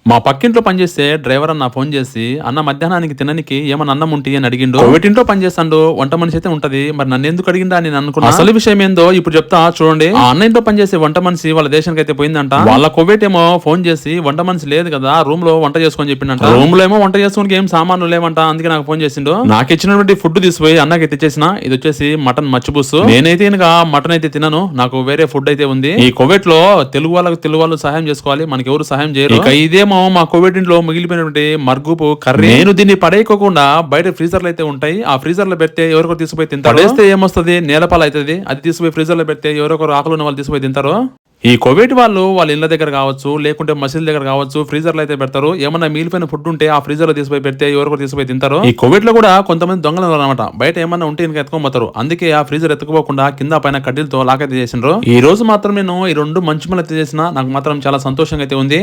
మా పక్కింట్లో పనిచేసే డ్రైవర్ అన్న ఫోన్ చేసి అన్న మధ్యాహ్నానికి తిననికి ఏమన్నా అన్నం ఉంటి అని అడిగిండు. ఒకటింట్లో పనిచేస్తాడు, వంట మనిషి అయితే ఉంటది, మరి నన్ను ఎందుకు అడిగిందా అని నేను అనుకున్నా. అసలు విషయం ఏందో ఇప్పుడు చెప్తా చూడండి. ఆ అన్న ఇంట్లో పనిచేసే వంట మనిషి వాళ్ళ దేశానికి అయితే పోయిందంట. వాళ్ళ కోవేటేమో ఫోన్ చేసి వంట మనిషి లేదు కదా, రూమ్ లో వంట చేసుకొని చెప్పిండంట. రూమ్ లో ఏమో వంట చేసుకోనికి ఏం సామాన్లు లేవంట, అందుకే నాకు ఫోన్ చేసిండు. నాకు ఇచ్చినటువంటి ఫుడ్ తీసుకుపోయి అన్నకి తెచ్చేసిన. ఇది వచ్చేసి మటన్ మచ్చిబుస్. నేనైతే ఇంకా మటన్ అయితే తినను, నాకు వేరే ఫుడ్ అయితే ఉంది. ఈ కోవేట్ లో తెలుగు వాళ్ళు సహాయం చేసుకోవాలి, మనకి ఎవరు సహాయం చేయరు. ఇక ఇదేమో మా కోవిడ్ ఇంట్లో మిగిలిపోయినటువంటి మర్గుపు కర్రీ. నేను దీన్ని పడేయకోకుండా బయట ఫ్రీజర్లు అయితే ఉంటాయి, ఆ ఫ్రీజర్ లో పెడితే ఎవరికొరు తీసుకుపోయి తింటారు. పడేస్తే ఏమొస్తుంది, నేలపాలు అవుతుంది. అది తీసుకుపోయి ఫ్రీజర్ లో పెడితే ఎవరొకరు ఆకలి ఉన్న వాళ్ళు తీసుకుపోయి తింటారు. ఈ కోవిడ్ వాళ్ళు వాళ్ళ ఇళ్ల దగ్గర కావచ్చు, లేకుంటే మసీదుల దగ్గర కావచ్చు, ఫ్రీజర్ లో అయితే పెడతారు. ఏమన్నా మిగిలిపోయిన ఫుడ్ ఉంటే ఆ ఫ్రీజర్ లో తీసుకుపోయి పెడితే ఎవరికొరు తీసుకుపోయి తింటారు. ఈ కోవిడ్ లో కూడా కొంతమంది దొంగలు అనమాట, బయట ఏమన్నా ఉంటే ఇంకా ఎత్తుకోబోతారు. అందుకే ఆ ఫ్రీజర్ ఎత్తుకోకుండా కింద పైన కడ్డీలతో లాక్ అయితే చేసిండ్రు. ఈ రోజు మాత్రం నేను ఈ రెండు మంచి మళ్ళీ చేసిన, నాకు మాత్రం చాలా సంతోషంగా అయితే ఉంది.